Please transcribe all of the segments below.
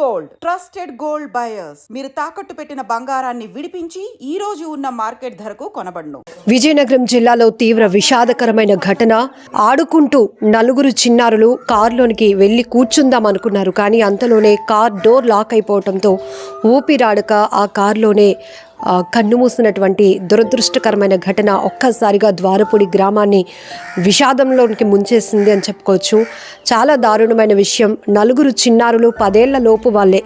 Gold trusted gold buyers మీరు తాకట్టు పెట్టిన బంగారాన్ని విడిపించి ఈ రోజు ఉన్న మార్కెట్ ధరకు కొనబడును. విజయనగరం జిల్లాలో తీవ్ర విషాదకరమైన ఘటన. ఆడుకుంటూ నలుగురు చిన్నారులు కారులోనికి వెళ్లి కూర్చుందాం అనుకున్నారు. కానీ అంతలోనే కార్ డోర్ లాక్ అయిపోవడంతో ఊపిరాడక ఆ కారులోనే కన్నుమూసినటువంటి దురదృష్టకరమైన ఘటన ఒక్కసారిగా ద్వారపూడి గ్రామాన్ని విషాదంలోనికి ముంచేసింది అని చెప్పుకోవచ్చు. చాలా దారుణమైన విషయం. నలుగురు చిన్నారులు 10 ఏళ్ల లోపు వాళ్ళే.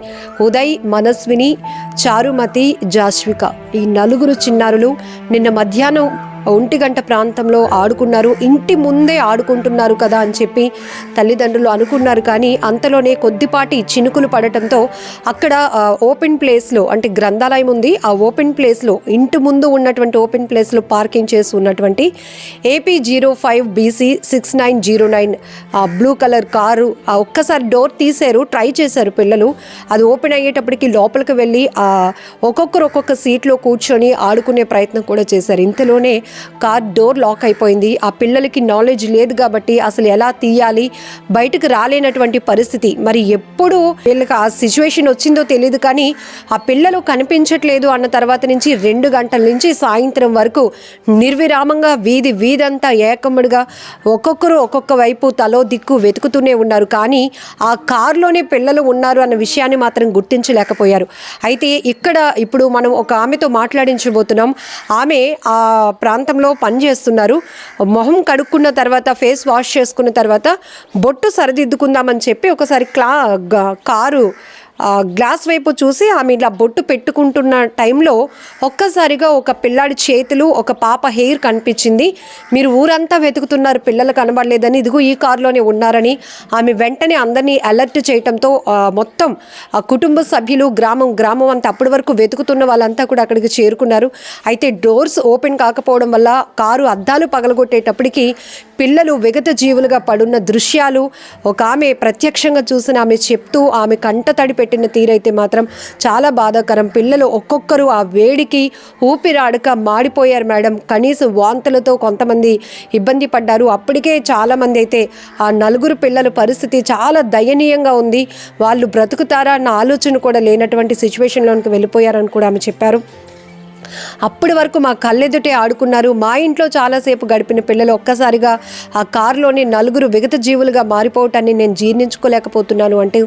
ఉదయ్, మనస్విని, చారుమతి, జాస్విక. ఈ నలుగురు చిన్నారులు నిన్న మధ్యాహ్నం 1 గంట ప్రాంతంలో ఆడుకున్నారు. ఇంటి ముందే ఆడుకుంటున్నారు కదా అని చెప్పి తల్లిదండ్రులు అనుకున్నారు. కానీ అంతలోనే కొద్దిపాటి చినుకులు పడటంతో అక్కడ ఓపెన్ ప్లేస్లో, అంటే గ్రంథాలయం ఉంది, ఆ ఓపెన్ ప్లేస్లో ఇంటి ముందు ఉన్నటువంటి ఓపెన్ ప్లేస్లో పార్కింగ్ చేసి ఉన్నటువంటి AP 05 BC 6909 blue colour car ఒక్కసారి డోర్ తీశారు, ట్రై చేశారు పిల్లలు. అది ఓపెన్ అయ్యేటప్పటికి లోపలికి వెళ్ళి ఒక్కొక్కరు ఒక్కొక్క సీట్లో కూర్చొని ఆడుకునే ప్రయత్నం కూడా చేశారు. ఇంతలోనే కార్ డోర్ లాక్ అయిపోయింది. ఆ పిల్లలకి నాలెడ్జ్ లేదు కాబట్టి అసలు ఎలా తీయాలి, బయటకు రాలేనటువంటి పరిస్థితి. మరి ఎప్పుడు వీళ్ళకి ఆ సిచ్యువేషన్ వచ్చిందో తెలియదు. కానీ ఆ పిల్లలు కనిపించట్లేదు అన్న తర్వాత నుంచి 2 గంటల నుంచి సాయంత్రం వరకు నిర్విరామంగా వీధంతా ఏకమ్మడిగా ఒక్కొక్కరు ఒక్కొక్క వైపు తలో దిక్కు వెతుకుతూనే ఉన్నారు. కానీ ఆ కారులోనే పిల్లలు ఉన్నారు అన్న విషయాన్ని మాత్రం గుర్తించలేకపోయారు. అయితే ఇప్పుడు మనం ఒక ఆమెతో మాట్లాడించబోతున్నాం. ఆమె ఆ ప్రాంతంలో పనిచేస్తున్నారు. మొహం కడుక్కున్న తర్వాత, ఫేస్ వాష్ చేసుకున్న తర్వాత బొట్టు సరిదిద్దుకుందామని చెప్పి ఒకసారి కారు గ్లాస్ వైపు చూసి ఆమె ఇలా బొట్టు పెట్టుకుంటున్న టైంలో ఒక్కసారిగా ఒక పిల్లాడి చేతులు, ఒక పాప హెయిర్ కనిపించింది. మీరు ఊరంతా వెతుకుతున్నారు, పిల్లలు కనబడలేదని, ఇదిగో ఈ కారులోనే ఉన్నారని ఆమె వెంటనే అందరినీ అలర్ట్ చేయడంతో మొత్తం కుటుంబ సభ్యులు, గ్రామం అంతా అప్పటి వరకు వెతుకుతున్న వాళ్ళంతా కూడా అక్కడికి చేరుకున్నారు. అయితే డోర్స్ ఓపెన్ కాకపోవడం వల్ల కారు అద్దాలు పగలగొట్టేటప్పటికి పిల్లలు విగత జీవులుగా పడున్న దృశ్యాలు ఒక ఆమె ప్రత్యక్షంగా చూసిన ఆమె చెప్తూ ఆమె కంట తడి పెట్టిన తీరైతే మాత్రం చాలా బాధాకరం. పిల్లలు ఒక్కొక్కరు ఆ వేడికి ఊపిరాడక మాడిపోయారు మేడం. కనీసం వాంతులతో కొంతమంది ఇబ్బంది పడ్డారు. అప్పటికే చాలామంది అయితే ఆ నలుగురు పిల్లల పరిస్థితి చాలా దయనీయంగా ఉంది. వాళ్ళు బ్రతుకుతారా అన్న ఆలోచన కూడా లేనటువంటి సిచ్యువేషన్లోనికి వెళ్ళిపోయారని కూడా ఆమె చెప్పారు. అప్పటి వరకు మా కళ్ళెదుటే ఆడుకున్నారు, మా ఇంట్లో చాలాసేపు గడిపిన పిల్లలు ఒక్కసారిగా ఆ కారులోని నలుగురు విగత జీవులుగా మారిపోవటాన్ని నేను జీర్ణించుకోలేకపోతున్నాను అంటూ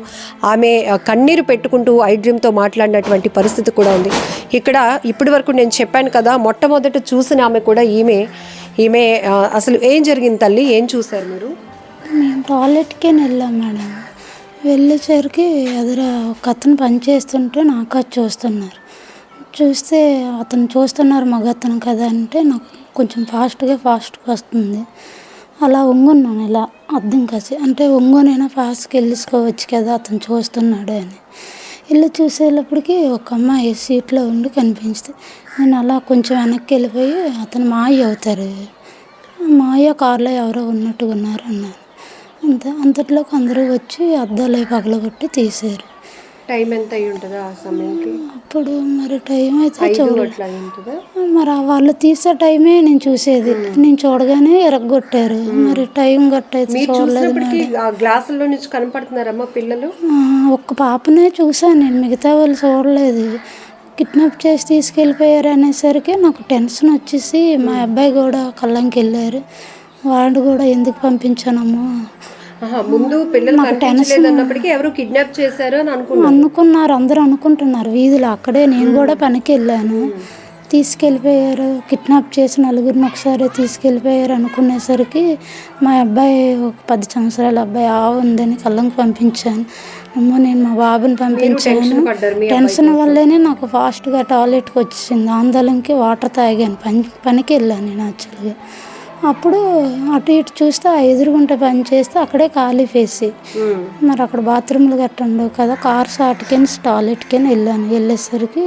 ఆమె కన్నీరు పెట్టుకుంటూ ఐడ్రీమ్తో మాట్లాడినటువంటి పరిస్థితి కూడా ఉంది. ఇక్కడ ఇప్పటి వరకు నేను చెప్పాను కదా, మొట్టమొదట చూసిన ఆమె కూడా ఈమె అసలు ఏం జరిగింది తల్లి, ఏం చూశారు మీరు? మేము టాయిలెట్కే వెళ్ళాం మేడం. వెళ్ళేసరికి ఎదుర ఒక అతను పని చేస్తుంటే నాకు అది చూస్తున్నారు. చూస్తే అతను చూస్తున్నారు, మగ అతను కదా అంటే నాకు కొంచెం ఫాస్ట్గా వస్తుంది. అలా ఒంగున్నాను, ఇలా అర్థం కాసి అంటే ఒంగునైనా ఫాస్ట్గా వెళ్ళిసుకోవచ్చు కదా అతను చూస్తున్నాడు అని. వెళ్ళి చూసేటప్పటికి ఒక అమ్మాయి సీట్లో ఉండి కనిపించింది. నేను అలా కొంచెం వెనక్కి వెళ్ళిపోయి అతను మాయ అవుతారు, మాయ కారులో ఎవరో ఉన్నట్టుగా ఉన్నారు అన్నారు. అంతట్లోకి అందరూ వచ్చి అద్దాలు పగలగొట్టి తీశారు. టైం ఎంత అయి ఉంటుందా ఆ సమయంకి? అప్పుడు మరి టైం అయితే మరి వాళ్ళు తీసే టైమే నేను చూసేది. నేను చూడగానే ఎరగొట్టారు. మరి టైం గట్టయితే చూడలేదు. గ్లాసుల్లో నుంచి కనపడుతున్నారమ్మా పిల్లలు? ఒక్క పాపనే చూసాను నేను, మిగతా వాళ్ళు చూడలేదు. కిడ్నాప్ చేసి తీసుకెళ్ళిపోయారు అనేసరికి నాకు టెన్షన్ వచ్చేసి మా అబ్బాయి కూడా కళ్ళంకి వెళ్ళారు. వాడు కూడా ఎందుకు పంపించానమ్మా, ముందు పిల్లలు కనిపించలేదన్నప్పటికీ ఎవరు కిడ్నాప్ చేశారు అని అనుకున్నారు, అందరూ అనుకుంటున్నారు వీధిలో. అక్కడే నేను కూడా పనికి వెళ్ళాను. తీసుకెళ్ళిపోయారు, కిడ్నాప్ చేసి నలుగురిని ఒకసారి తీసుకెళ్ళిపోయారు అనుకునేసరికి మా అబ్బాయి, ఒక 10 సంవత్సరాల అబ్బాయి ఉందని కళ్ళంకి పంపించాను. అమ్మో నేను మా బాబుని పంపించాను. టెన్షన్ వల్లేనే నాకు ఫాస్ట్గా టాయిలెట్కి వచ్చింది. ఆందోళనకి వాటర్ తాగాను. పనికి వెళ్ళాను నేను యాక్చువల్గా. అప్పుడు అటు ఇటు చూస్తే ఆ ఎదురుగుంట పని చేస్తే అక్కడే ఖాళీ ఫేసి, మరి అక్కడ బాత్రూమ్లు గట్ట ఉండవు కదా, కార్ షాట్కని టాయిలెట్కని వెళ్ళేసరికి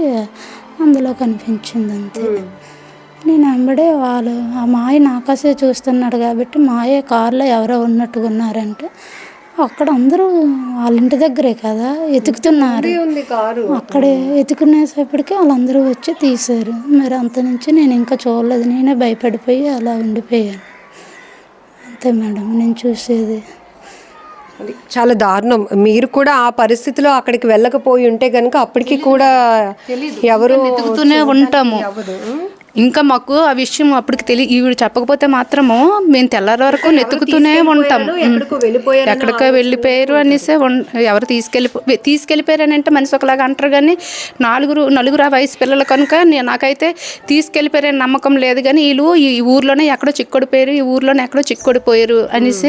అందులో కనిపించింది అంతే. నేను వెంబడే ఆ మాయ నాకాసే చూస్తున్నాడు కాబట్టి మాయ కారులో ఎవరో ఉన్నట్టుగా ఉన్నారంటే అక్కడ అందరూ వాళ్ళ ఇంటి దగ్గరే కదా ఎతుకుతున్నారు. అక్కడే ఎతుకునేసేపటికి వాళ్ళందరూ వచ్చి తీశారు. మరి అంత నుంచి నేను ఇంకా చూడలేదు. నేనే భయపడిపోయి అలా ఉండిపోయాను అంతే మేడం నేను చూసేది. అది చాలా దారుణం. మీరు కూడా ఆ పరిస్థితిలో అక్కడికి వెళ్ళకపోయి ఉంటే కనుక అప్పటికి కూడా ఎవరు వెతుకుతూనే ఉంటాము. ఇంకా మాకు ఆ విషయం అప్పటికి ఈవిడ చెప్పకపోతే మాత్రము మేము తెల్లారి వరకు వెతుకుతూనే ఉంటాము. ఎక్కడికో వెళ్ళిపోయారు అనేసి ఎవరు తీసుకెళ్ళిపోయారు అని అంటే మనిషి ఒకలాగా అంటారు, కానీ నలుగురు ఆ వయసు పిల్లలు కనుక నాకైతే తీసుకెళ్ళిపోయారని నమ్మకం లేదు. కానీ వీళ్ళు ఈ ఊర్లోనే ఎక్కడో చిక్కొడిపోయారు, ఈ ఊర్లోనే ఎక్కడో చిక్కొడిపోయారు అనేసి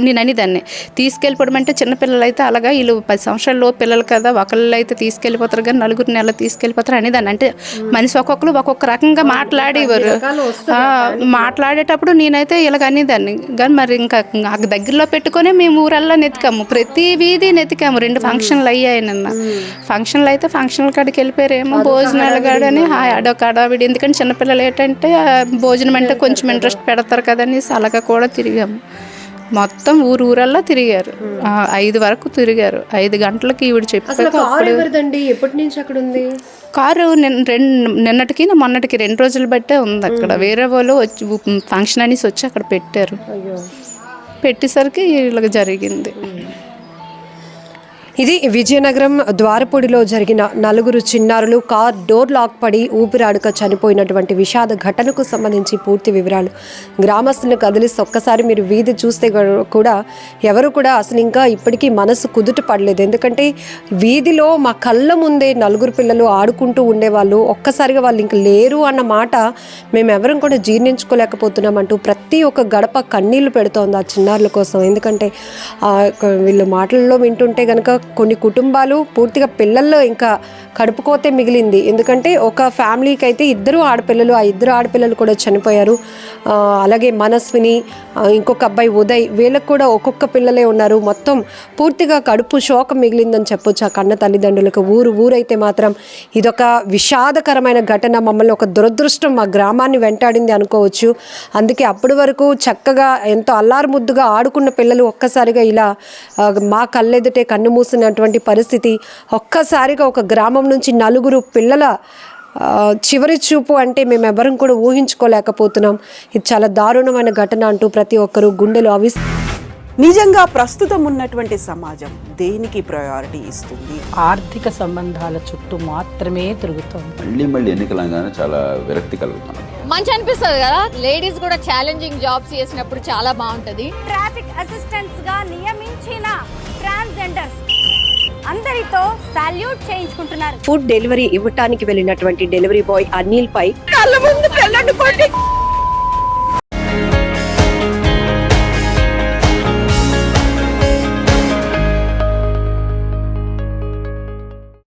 నేను అనేదాన్ని. తీసుకెళ్ళిపోవడం అంటే చిన్నపిల్లలు అయితే అలాగా, వీళ్ళు 10 సంవత్సరాల్లో పిల్లలు కదా, ఒకళ్ళు అయితే తీసుకెళ్ళిపోతారు కానీ నలుగురు నెలలు తీసుకెళ్ళిపోతారు అనేదాన్ని. అంటే మనిషి ఒక్కొక్క రకంగా మాట్లాడేవారు. మాట్లాడేటప్పుడు నేనైతే ఇలాగ అనేదాన్ని. కానీ మరి ఇంకా దగ్గరలో పెట్టుకొని మేము ఊరల్లా నెతికాము, ప్రతి వీధి నెతికాము. 2 ఫంక్షన్లు అయ్యాయి నిన్న. ఫంక్షన్లు అయితే ఫంక్షన్ల కాడికి వెళ్ళిపోయారేమో, భోజనాలు కాడని అడొక అడావిడి. ఎందుకంటే చిన్నపిల్లలు ఏంటంటే భోజనం అంటే కొంచెం ఇంట్రెస్ట్ పెడతారు కదని అలాగా కూడా తిరిగాము. మొత్తం ఊరల్లా తిరిగారు. 5 వరకు తిరిగారు. 5 గంటలకి ఈవిడ చెప్పారు. ఎప్పటి నుంచి అక్కడ ఉంది కారు? నిన్నటికి మొన్నటికి 2 రోజులు బట్టే ఉంది అక్కడ. వేరే వాళ్ళు వచ్చి ఫంక్షన్ అనేసి వచ్చి అక్కడ పెట్టారు. పెట్టేసరికి ఇలాగ జరిగింది. ఇది విజయనగరం ద్వారపూడిలో జరిగిన 4 చిన్నారులు కార్ డోర్ లాక్ పడి ఊపిరాడక చనిపోయినటువంటి విషాద ఘటనకు సంబంధించి పూర్తి వివరాలు. గ్రామస్తులను కదిలిసి ఒక్కసారి మీరు వీధి చూస్తే కూడా ఎవరు కూడా అసలు ఇంకా ఇప్పటికీ మనసు కుదుట పడలేదు. ఎందుకంటే వీధిలో మా కళ్ళ ముందే 4 పిల్లలు ఆడుకుంటూ ఉండేవాళ్ళు. ఒక్కసారిగా వాళ్ళు ఇంక లేరు అన్న మాట మేము ఎవరం కూడా జీర్ణించుకోలేకపోతున్నామంటూ ప్రతి ఒక్క గడప కన్నీళ్లు పెడుతోంది ఆ చిన్నారుల కోసం. ఎందుకంటే వీళ్ళు మాటల్లో వింటుంటే కనుక కొన్ని కుటుంబాలు పూర్తిగా పిల్లల్లో ఇంకా కడుపుకోతే మిగిలింది. ఎందుకంటే ఒక ఫ్యామిలీకి అయితే 2 ఆడపిల్లలు, ఆ 2 ఆడపిల్లలు కూడా చనిపోయారు. అలాగే మనస్విని, ఇంకొక అబ్బాయి ఉదయ్, వీళ్ళకి కూడా ఒక్కొక్క పిల్లలే ఉన్నారు. మొత్తం పూర్తిగా కడుపు శోకం మిగిలిందని చెప్పొచ్చు ఆ కన్న తల్లిదండ్రులకు. ఊరైతే మాత్రం ఇదొక విషాదకరమైన ఘటన. మమ్మల్ని ఒక దురదృష్టం మా గ్రామాన్ని వెంటాడింది అనుకోవచ్చు. అందుకే అప్పటి వరకు చక్కగా ఎంతో అల్లారు ముద్దుగా ఆడుకున్న పిల్లలు ఒక్కసారిగా ఇలా మా కళ్ళెదుటే కన్ను మూసినటువంటి పరిస్థితి. ఒక్కసారిగా ఒక గ్రామం నుంచి 4 పిల్లల చివరి చూపు అంటే మేము ఎవరం కూడా ఊహించుకోలేకపోతున్నాం. ఇది చాలా దారుణమైన ఘటన అంటూ ప్రతి ఒక్కరూ గుండెలు నిజంగా ప్రస్తుతం ఉన్నటువంటి సమాజం దేనికి ప్రయారిటీ ఇస్తుంది? ఆర్థిక సంబంధాల చుట్టూ మాత్రమే తిరుగుతుంది. మళ్ళీ ఎన్నికలంగానే చాలా విరక్తి కలుగుతాను. మంచి అనిపిస్తుంది కదా, లేడీస్ కూడా ఛాలెంజింగ్ జాబ్స్ చేసినప్పుడు చాలా బాగుంటది. ట్రాఫిక్ అసిస్టెంట్స్ గా నియమించిన ట్రాన్స్జెండర్స్ అందరితో సాల్యూట్ చేయించుకుంటున్నారు. ఫుడ్ డెలివరీ ఇవ్వటానికి వెళ్ళినటువంటి డెలివరీ బాయ్ అనిల్ పై కళ్ళ ముందు